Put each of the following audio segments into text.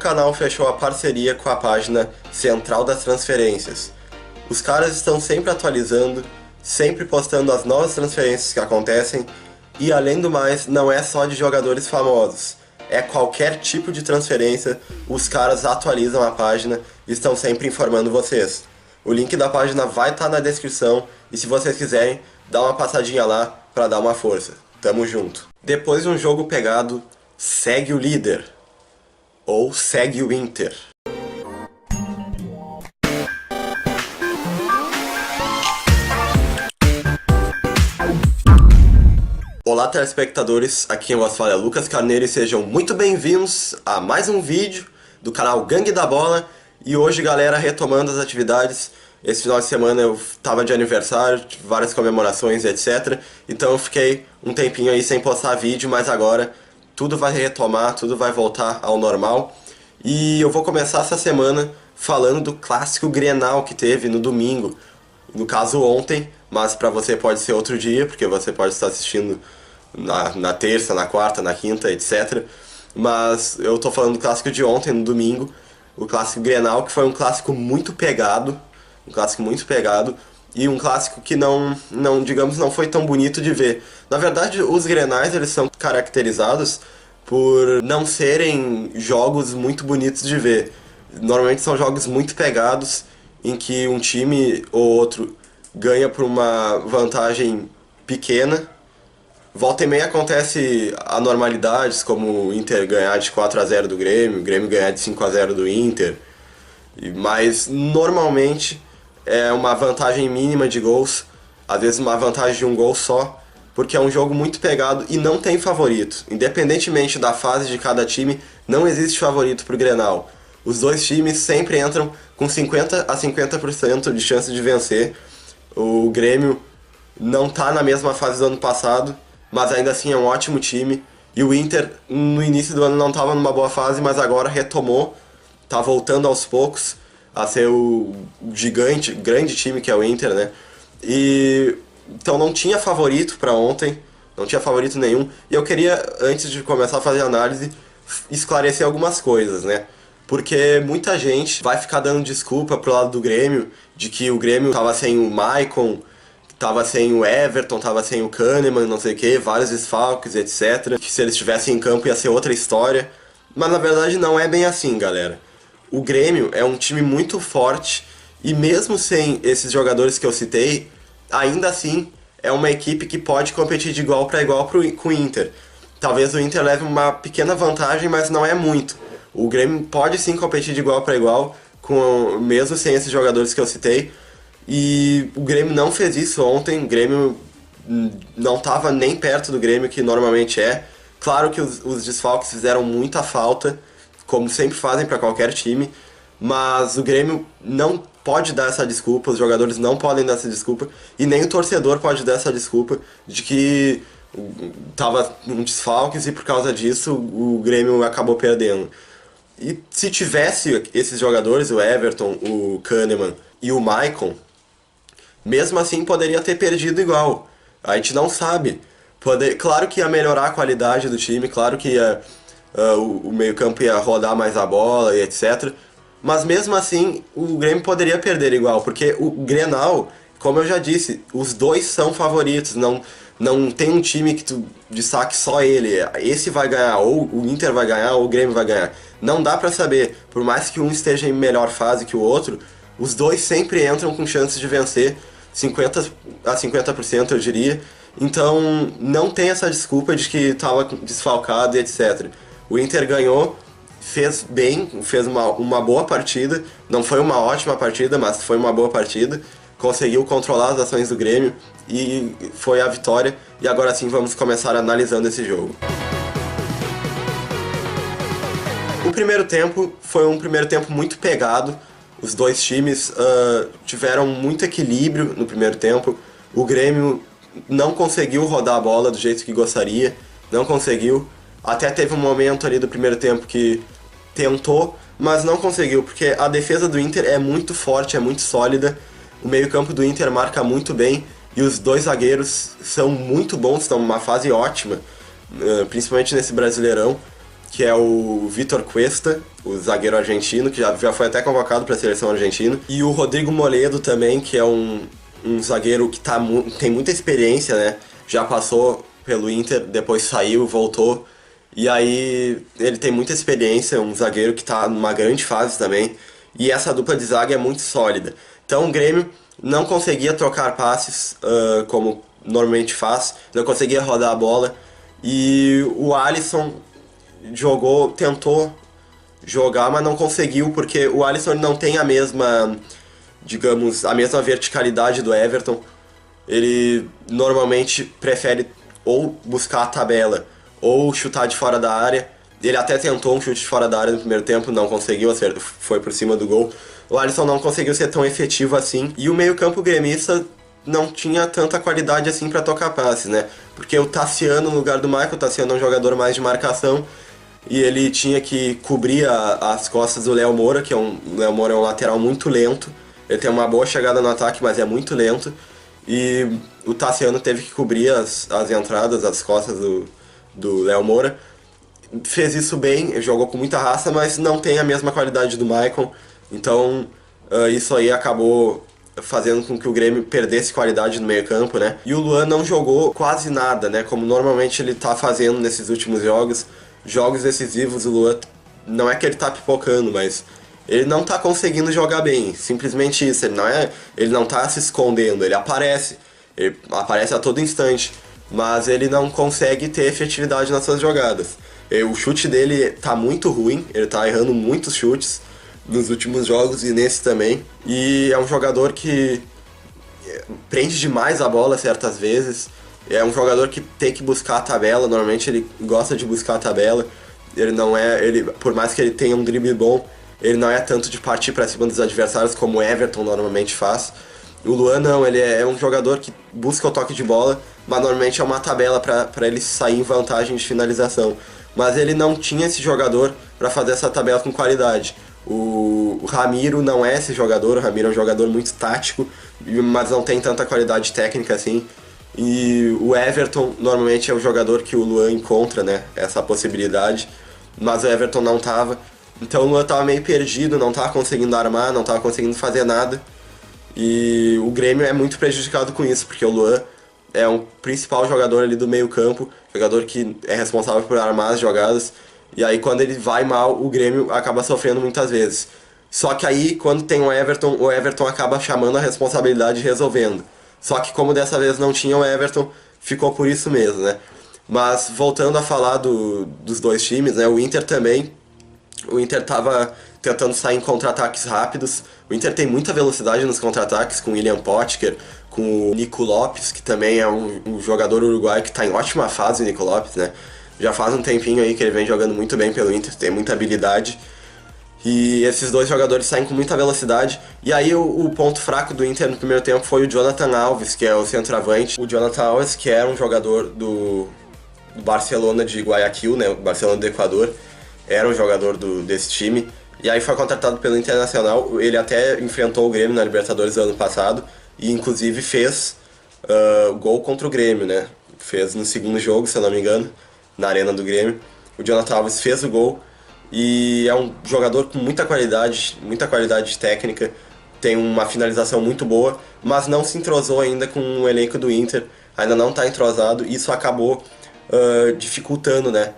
canal fechou a parceria com a página Central das Transferências. Os caras estão sempre atualizando, sempre postando as novas transferências que acontecem, e além do mais, não é só de jogadores famosos, é qualquer tipo de transferência, os caras atualizam a página e estão sempre informando vocês. O link da página vai estar na descrição, e se vocês quiserem, dá uma passadinha lá para dar uma força. Tamo junto. Depois de um jogo pegado, segue o líder. Ou segue o Inter. Olá telespectadores, aqui quem vos fala é Lucas Carneiro e sejam muito bem-vindos a mais um vídeo do canal Gangue da Bola. E hoje, galera, retomando as atividades. Esse final de semana eu tava de aniversário, tive várias comemorações, etc. Então eu fiquei um tempinho aí sem postar vídeo, mas agora tudo vai retomar, tudo vai voltar ao normal. E eu vou começar essa semana falando do clássico Grenal que teve no domingo. No caso ontem, mas pra você pode ser outro dia, porque você pode estar assistindo na terça, na quarta, na quinta, etc. Mas eu tô falando do clássico de ontem, no domingo. O clássico Grenal, que foi um clássico muito pegado. E um clássico que digamos, não foi tão bonito de ver. Na verdade, os Grenais, eles são caracterizados por não serem jogos muito bonitos de ver. Normalmente são jogos muito pegados, em que um time ou outro ganha por uma vantagem pequena. Volta e meia acontece anormalidades, como o Inter ganhar de 4-0 do Grêmio, o Grêmio ganhar de 5-0 do Inter. Mas normalmente é uma vantagem mínima de gols, às vezes uma vantagem de um gol só, porque é um jogo muito pegado e não tem favorito. Independentemente da fase de cada time, não existe favorito pro Grenal. Os dois times sempre entram com 50 a 50% de chance de vencer. O Grêmio não tá na mesma fase do ano passado, mas ainda assim é um ótimo time. E o Inter, no início do ano, não estava numa boa fase, mas agora retomou, tá voltando aos poucos a ser o grande time que é o Inter, né? Então não tinha favorito para ontem, não tinha favorito nenhum. E eu queria, antes de começar a fazer a análise, esclarecer algumas coisas, né? Porque muita gente vai ficar dando desculpa pro lado do Grêmio, de que o Grêmio tava sem o Maicon, tava sem o Everton, tava sem o Kahneman, não sei o que, vários desfalques, etc. Que se eles estivessem em campo ia ser outra história. Mas na verdade não é bem assim, galera. O Grêmio é um time muito forte e mesmo sem esses jogadores que eu citei, ainda assim é uma equipe que pode competir de igual para igual com o Inter. Talvez o Inter leve uma pequena vantagem, mas não é muito. O Grêmio pode sim competir de igual para igual, mesmo sem esses jogadores que eu citei. E o Grêmio não fez isso ontem, o Grêmio não estava nem perto do Grêmio que normalmente é. Claro que os desfalques fizeram muita falta, como sempre fazem para qualquer time, mas o Grêmio não pode dar essa desculpa, os jogadores não podem dar essa desculpa, e nem o torcedor pode dar essa desculpa de que tava um desfalques e por causa disso o Grêmio acabou perdendo. E se tivesse esses jogadores, o Everton, o Kahneman e o Maicon, mesmo assim poderia ter perdido igual. A gente não sabe. Claro que ia melhorar a qualidade do time, claro que o meio-campo ia rodar mais a bola e etc. Mas mesmo assim, o Grêmio poderia perder igual, porque o Grenal, como eu já disse, os dois são favoritos. Não tem um time que tu destaque só ele. Esse vai ganhar, ou o Inter vai ganhar, ou o Grêmio vai ganhar. Não dá pra saber. Por mais que um esteja em melhor fase que o outro, os dois sempre entram com chances de vencer 50 a 50%, eu diria. Então não tem essa desculpa de que estava desfalcado e etc. O Inter ganhou, fez bem, fez uma boa partida. Não foi uma ótima partida, mas foi uma boa partida. Conseguiu controlar as ações do Grêmio e foi a vitória. E agora sim vamos começar analisando esse jogo. O primeiro tempo foi um primeiro tempo muito pegado. Os dois times tiveram muito equilíbrio no primeiro tempo. O Grêmio não conseguiu rodar a bola do jeito que gostaria, não conseguiu. Até teve um momento ali do primeiro tempo que tentou, mas não conseguiu, porque a defesa do Inter é muito forte, é muito sólida. O meio-campo do Inter marca muito bem e os dois zagueiros são muito bons, estão numa fase ótima, principalmente nesse Brasileirão. que é o Vitor Cuesta, o zagueiro argentino, que já foi até convocado para a seleção argentina. E o Rodrigo Moledo também, que é um zagueiro que tem muita experiência, né? Já passou pelo Inter, depois saiu, voltou. E aí ele tem muita experiência, um zagueiro que está numa grande fase também. E essa dupla de zaga é muito sólida. Então o Grêmio não conseguia trocar passes como normalmente faz, não conseguia rodar a bola. E o Alisson tentou jogar, mas não conseguiu, porque o Alisson não tem a mesma, digamos, a mesma verticalidade do Everton. Ele normalmente prefere ou buscar a tabela ou chutar de fora da área. Ele até tentou um chute de fora da área no primeiro tempo, não conseguiu, foi por cima do gol. O Alisson não conseguiu ser tão efetivo assim. E o meio-campo gremista não tinha tanta qualidade assim para tocar passes, né? Porque o Tassiano no lugar do Michael, o Tassiano é um jogador mais de marcação, e ele tinha que cobrir as costas do Léo Moura, o Léo Moura é um lateral muito lento. Ele tem uma boa chegada no ataque, mas é muito lento. E o Tassiano teve que cobrir as entradas, as costas do Léo Moura. Fez isso bem, jogou com muita raça, mas não tem a mesma qualidade do Maicon. Então isso aí acabou fazendo com que o Grêmio perdesse qualidade no meio campo, né? E o Luan não jogou quase nada, né? Como normalmente ele tá fazendo nesses últimos jogos decisivos. O Luan, não é que ele tá pipocando, mas ele não tá conseguindo jogar bem, simplesmente isso. Ele não tá se escondendo, ele aparece a todo instante, mas ele não consegue ter efetividade nas suas jogadas. O chute dele tá muito ruim, ele tá errando muitos chutes nos últimos jogos e nesse também. E é um jogador que prende demais a bola certas vezes. É um jogador que tem que buscar a tabela, normalmente ele gosta de buscar a tabela. Por mais que ele tenha um drible bom, ele não é tanto de partir para cima dos adversários como o Everton normalmente faz. O Luan não, ele é um jogador que busca o toque de bola, mas normalmente é uma tabela para ele sair em vantagem de finalização. Mas ele não tinha esse jogador para fazer essa tabela com qualidade. O Ramiro não é esse jogador, o Ramiro é um jogador muito tático, mas não tem tanta qualidade técnica assim. E o Everton normalmente é o jogador que o Luan encontra, né, essa possibilidade, mas o Everton não tava. Então o Luan tava meio perdido, não tava conseguindo armar, não tava conseguindo fazer nada. E o Grêmio é muito prejudicado com isso, porque o Luan é um principal jogador ali do meio campo, jogador que é responsável por armar as jogadas. E aí quando ele vai mal, o Grêmio acaba sofrendo muitas vezes. Só que aí quando tem o Everton acaba chamando a responsabilidade e resolvendo. Só que como dessa vez não tinha o Everton, ficou por isso mesmo, né? Mas voltando a falar dos dois times, né? O Inter tava tentando sair em contra-ataques rápidos. O Inter tem muita velocidade nos contra-ataques, com o William Potker, com o Nico Lopes, que também é um jogador uruguaio que está em ótima fase, o Nico Lopes, né? Já faz um tempinho aí que ele vem jogando muito bem pelo Inter, tem muita habilidade. E esses dois jogadores saem com muita velocidade. E aí o ponto fraco do Inter no primeiro tempo foi o Jonathan Alves, que é o centroavante. O Jonathan Alves, que era um jogador do Barcelona de Guayaquil, né? O Barcelona do Equador, era um jogador desse time. E aí foi contratado pelo Internacional. Ele até enfrentou o Grêmio na Libertadores do ano passado. E inclusive fez gol contra o Grêmio, né? Fez no segundo jogo, se eu não me engano, na arena do Grêmio. O Jonathan Alves fez o gol. E é um jogador com muita qualidade técnica, tem uma finalização muito boa, mas não se entrosou ainda com o elenco do Inter, ainda não está entrosado, e isso acabou dificultando, né,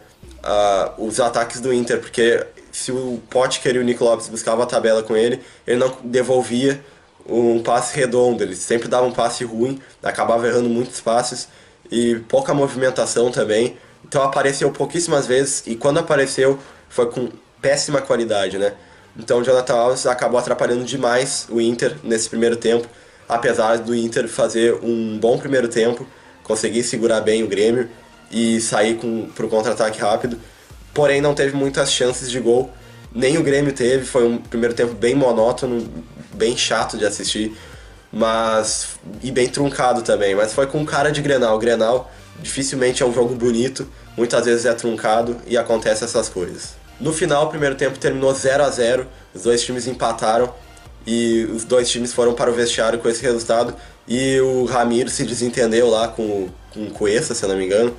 os ataques do Inter, porque se o Potker e o Nico Lopes buscavam a tabela com ele não devolvia um passe redondo, ele sempre dava um passe ruim, acabava errando muitos passes, e pouca movimentação também, então apareceu pouquíssimas vezes, e quando apareceu foi com péssima qualidade, né? Então o Jonathan Alves acabou atrapalhando demais o Inter nesse primeiro tempo, apesar do Inter fazer um bom primeiro tempo, conseguir segurar bem o Grêmio e sair pro contra-ataque rápido, porém não teve muitas chances de gol, nem o Grêmio teve, foi um primeiro tempo bem monótono, bem chato de assistir, e bem truncado também, mas foi com cara de Grenal. O Grenal dificilmente é um jogo bonito, muitas vezes é truncado e acontece essas coisas. No final, o primeiro tempo terminou 0-0, os dois times empataram e os dois times foram para o vestiário com esse resultado, e o Ramiro se desentendeu lá com o Cuesta, se eu não me engano,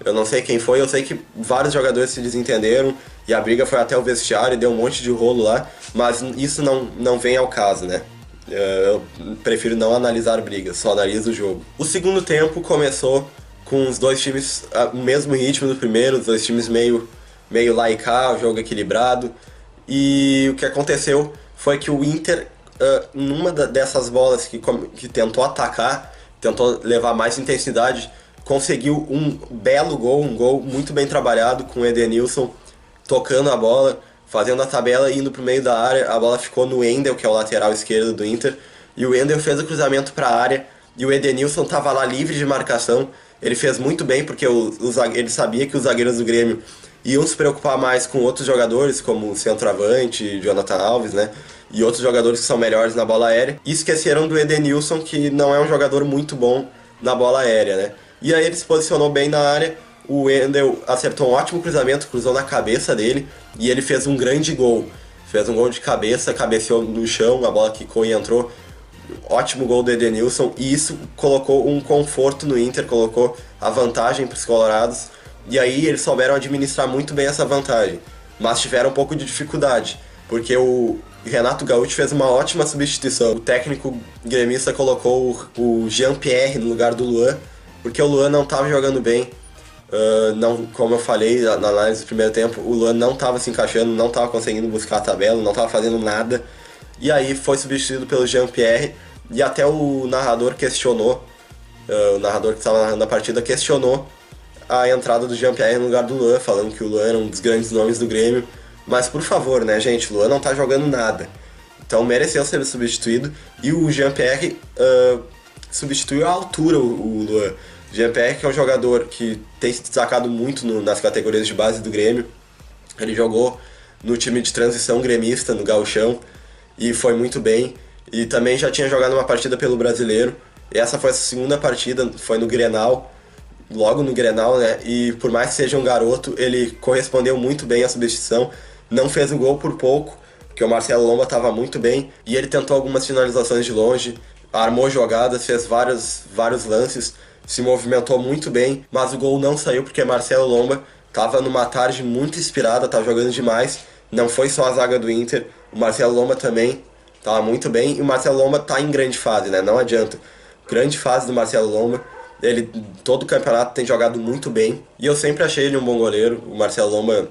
Eu não sei quem foi, eu sei que vários jogadores se desentenderam e a briga foi até o vestiário e deu um monte de rolo lá, mas isso não vem ao caso, né? Eu prefiro não analisar brigas, só analiso o jogo. O segundo tempo começou com os dois times no mesmo ritmo do primeiro, os dois times meio lá e cá, o jogo equilibrado. E o que aconteceu foi que o Inter, numa dessas bolas que tentou atacar, tentou levar mais intensidade, conseguiu um belo gol, um gol muito bem trabalhado com o Edenilson tocando a bola, fazendo a tabela e indo pro meio da área. A bola ficou no Wendel, que é o lateral esquerdo do Inter, e o Wendel fez o cruzamento para a área e o Edenilson estava lá livre de marcação. Ele fez muito bem porque ele sabia que os zagueiros do Grêmio iam se preocupar mais com outros jogadores, como o centroavante, Jonathan Alves, né? E outros jogadores que são melhores na bola aérea. E esqueceram do Edenilson, que não é um jogador muito bom na bola aérea, né? E aí ele se posicionou bem na área, o Wendel acertou um ótimo cruzamento, cruzou na cabeça dele, e ele fez um grande gol. Fez um gol de cabeça, cabeceou no chão, a bola quicou e entrou. Ótimo gol do Edenilson, e isso colocou um conforto no Inter, colocou a vantagem para os colorados, e aí eles souberam administrar muito bem essa vantagem, mas tiveram um pouco de dificuldade, porque o Renato Gaúcho fez uma ótima substituição. O técnico gremista colocou o Jean-Pierre no lugar do Luan, porque o Luan não estava jogando bem. Não, como eu falei na análise do primeiro tempo, o Luan não estava se encaixando, não estava conseguindo buscar a tabela, não estava fazendo nada. E aí foi substituído pelo Jean-Pierre, e até o narrador questionou, o narrador que estava narrando a partida questionou a entrada do Jean-Pierre no lugar do Luan, falando que o Luan era um dos grandes nomes do Grêmio. Mas por favor, né, gente, o Luan não tá jogando nada. Então mereceu ser substituído, e o Jean-Pierre substituiu à altura o Luan. O Jean-Pierre, que é um jogador que tem se destacado muito nas categorias de base do Grêmio. Ele jogou no time de transição gremista, no Gauchão, e foi muito bem. E também já tinha jogado uma partida pelo Brasileiro. E essa foi a segunda partida, foi no Grenal, logo no Grenal, né? E por mais que seja um garoto, ele correspondeu muito bem à substituição. Não fez o gol por pouco, porque o Marcelo Lomba estava muito bem. E ele tentou algumas finalizações de longe, armou jogadas, fez vários lances, se movimentou muito bem, mas o gol não saiu porque Marcelo Lomba estava numa tarde muito inspirada, estava jogando demais. Não foi só a zaga do Inter, o Marcelo Lomba também estava muito bem, e o Marcelo Lomba está em grande fase, né? Não adianta. Grande fase do Marcelo Lomba. Ele, todo o campeonato, tem jogado muito bem, e eu sempre achei ele um bom goleiro. O Marcelo Lomba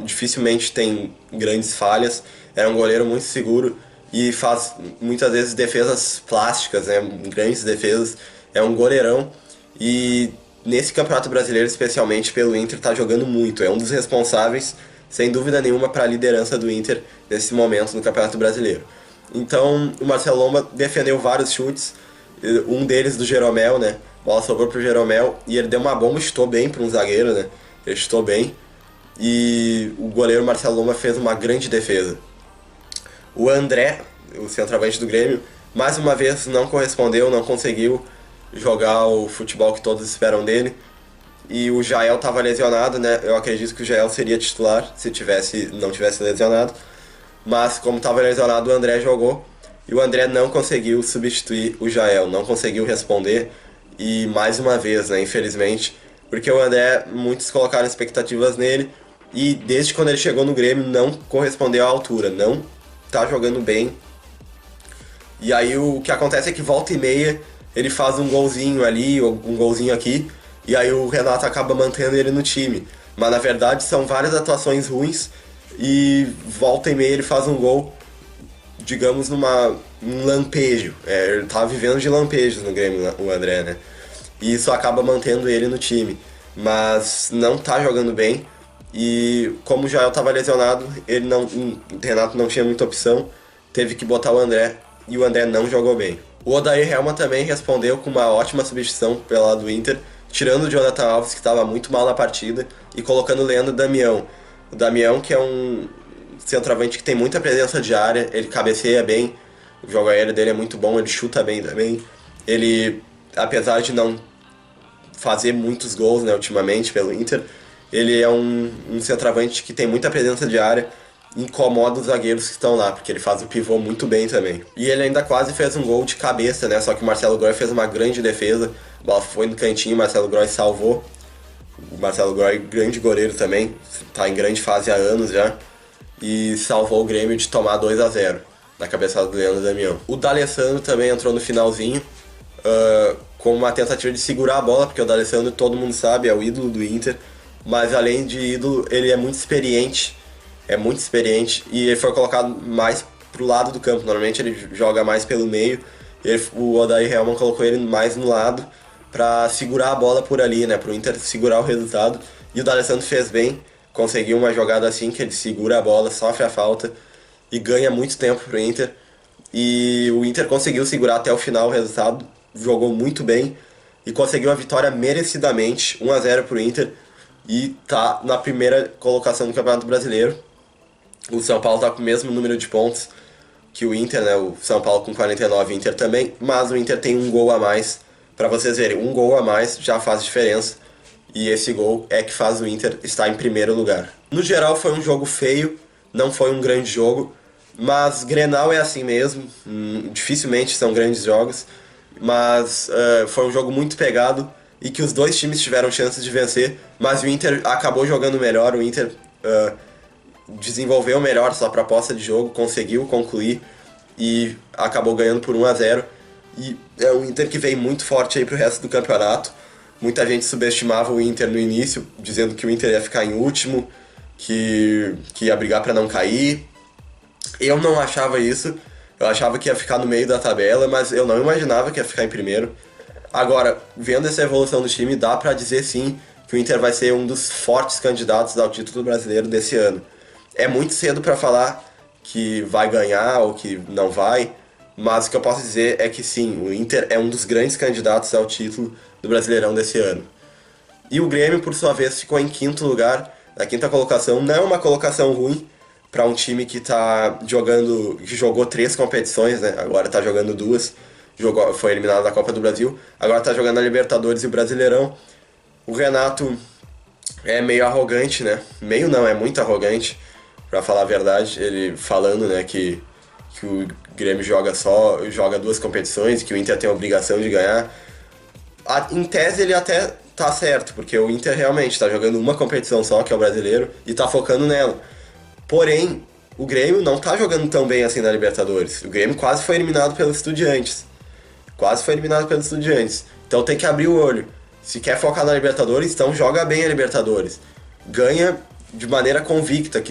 dificilmente tem grandes falhas, é um goleiro muito seguro e faz muitas vezes defesas plásticas, né? Grandes defesas, é um goleirão. E nesse Campeonato Brasileiro, especialmente pelo Inter, está jogando muito, é um dos responsáveis, sem dúvida nenhuma, para a liderança do Inter nesse momento no Campeonato Brasileiro. Então o Marcelo Lomba defendeu vários chutes, um deles do Jeromel, né? A bola sobrou pro Jeromel e ele deu uma bomba e chutou bem para um zagueiro, né? Ele chutou bem e o goleiro Marcelo Lomba fez uma grande defesa. O André, o centroavante do Grêmio, mais uma vez não correspondeu, não conseguiu jogar o futebol que todos esperam dele. E o Jael estava lesionado, né? Eu acredito que o Jael seria titular se não tivesse lesionado. Mas como estava lesionado, o André jogou. E o André não conseguiu substituir o Jael, não conseguiu responder. E mais uma vez, né, infelizmente, porque o André, muitos colocaram expectativas nele, e desde quando ele chegou no Grêmio não correspondeu à altura, não tá jogando bem. E aí o que acontece é que volta e meia ele faz um golzinho ali, ou um golzinho aqui, e aí o Renato acaba mantendo ele no time. Mas na verdade são várias atuações ruins, e volta e meia ele faz um gol, digamos, um lampejo. Ele tava vivendo de lampejos no Grêmio, o André, né? E isso acaba mantendo ele no time. Mas não tá jogando bem. E como o Jael tava lesionado, o Renato não tinha muita opção. Teve que botar o André, e o André não jogou bem. O Odair Helma também respondeu com uma ótima substituição pelo lado do Inter, tirando o Jonathan Alves, que estava muito mal na partida, e colocando o Leandro Damião. O Damião, que é um centroavante que tem muita presença de área, ele cabeceia bem, o jogo aéreo dele é muito bom, ele chuta bem também. Ele, apesar de não fazer muitos gols, né, ultimamente pelo Inter, ele é um centroavante que tem muita presença de área, incomoda os zagueiros que estão lá, porque ele faz o pivô muito bem também. E ele ainda quase fez um gol de cabeça, né, só que o Marcelo Groy fez uma grande defesa, a bola foi no cantinho, o Marcelo Groy salvou O Marcelo Groy, grande goleiro também, tá em grande fase há anos já, e salvou o Grêmio de tomar 2-0 na cabeçada do Leandro Damião. O D'Alessandro também entrou no finalzinho, com uma tentativa de segurar a bola, porque o D'Alessandro, todo mundo sabe, é o ídolo do Inter, mas além de ídolo, ele é muito experiente, e ele foi colocado mais pro lado do campo. Normalmente ele joga mais pelo meio, e o Odair Hellmann colocou ele mais no lado para segurar a bola por ali, né, pro Inter segurar o resultado, e o D'Alessandro fez bem, conseguiu uma jogada assim, que ele segura a bola, sofre a falta, e ganha muito tempo pro Inter, e o Inter conseguiu segurar até o final o resultado, jogou muito bem, e conseguiu a vitória merecidamente, 1-0 pro Inter, e tá na primeira colocação do Campeonato Brasileiro. O São Paulo tá com o mesmo número de pontos que o Inter, né? O São Paulo com 49, o Inter também, mas o Inter tem um gol a mais. Pra vocês verem, um gol a mais já faz diferença, e esse gol é que faz o Inter estar em primeiro lugar. No geral foi um jogo feio, não foi um grande jogo, mas Grenal é assim mesmo, dificilmente são grandes jogos, mas foi um jogo muito pegado e que os dois times tiveram chances de vencer, mas o Inter acabou jogando melhor, o Inter desenvolveu melhor sua proposta de jogo, conseguiu concluir e acabou ganhando por 1-0. E é um Inter que vem muito forte aí pro resto do campeonato. Muita gente subestimava o Inter no início, dizendo que o Inter ia ficar em último, que ia brigar para não cair. Eu não achava isso, eu achava que ia ficar no meio da tabela, mas eu não imaginava que ia ficar em primeiro. Agora, vendo essa evolução do time, dá pra dizer sim que o Inter vai ser um dos fortes candidatos ao título brasileiro desse ano. É muito cedo pra falar que vai ganhar ou que não vai, mas o que eu posso dizer é que sim, o Inter é um dos grandes candidatos ao título do Brasileirão desse ano. E o Grêmio, por sua vez, ficou em quinto lugar, na quinta colocação. Não é uma colocação ruim para um time que tá jogando, que jogou 3 competições, né? Agora tá jogando 2, foi eliminado da Copa do Brasil, agora tá jogando a Libertadores e o Brasileirão. O Renato é meio arrogante, né? Meio não, é muito arrogante, pra falar a verdade. Ele falando, né, que o Grêmio joga 2 competições, que o Inter tem a obrigação de ganhar. Em tese ele até tá certo, porque o Inter realmente tá jogando uma competição só, que é o Brasileiro, e tá focando nela. Porém, o Grêmio não tá jogando tão bem assim na Libertadores. O Grêmio quase foi eliminado pelos Estudiantes. Então tem que abrir o olho. Se quer focar na Libertadores, então joga bem a Libertadores. Ganha de maneira convicta,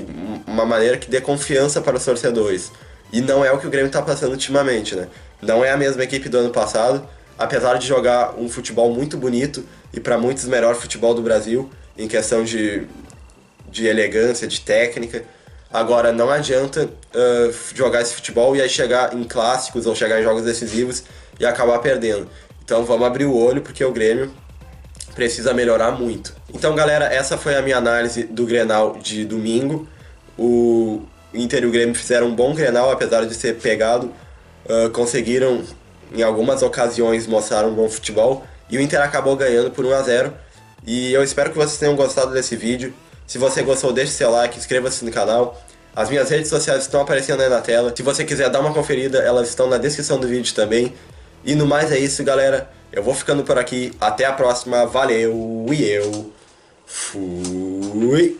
uma maneira que dê confiança para os torcedores. E não é o que o Grêmio tá passando ultimamente, né? Não é a mesma equipe do ano passado, apesar de jogar um futebol muito bonito e para muitos o melhor futebol do Brasil, em questão de elegância, de técnica. Agora, não adianta jogar esse futebol e aí chegar em clássicos ou chegar em jogos decisivos e acabar perdendo. Então vamos abrir o olho, porque o Grêmio precisa melhorar muito. Então, galera, essa foi a minha análise do Grenal de domingo. O Inter e o Grêmio fizeram um bom Grenal, apesar de ser pegado. Conseguiram, em algumas ocasiões, mostrar um bom futebol. E o Inter acabou ganhando por 1-0. E eu espero que vocês tenham gostado desse vídeo. Se você gostou, deixe seu like, inscreva-se no canal. As minhas redes sociais estão aparecendo aí na tela. Se você quiser dar uma conferida, elas estão na descrição do vídeo também. E no mais é isso, galera. Eu vou ficando por aqui. Até a próxima. Valeu e eu fui!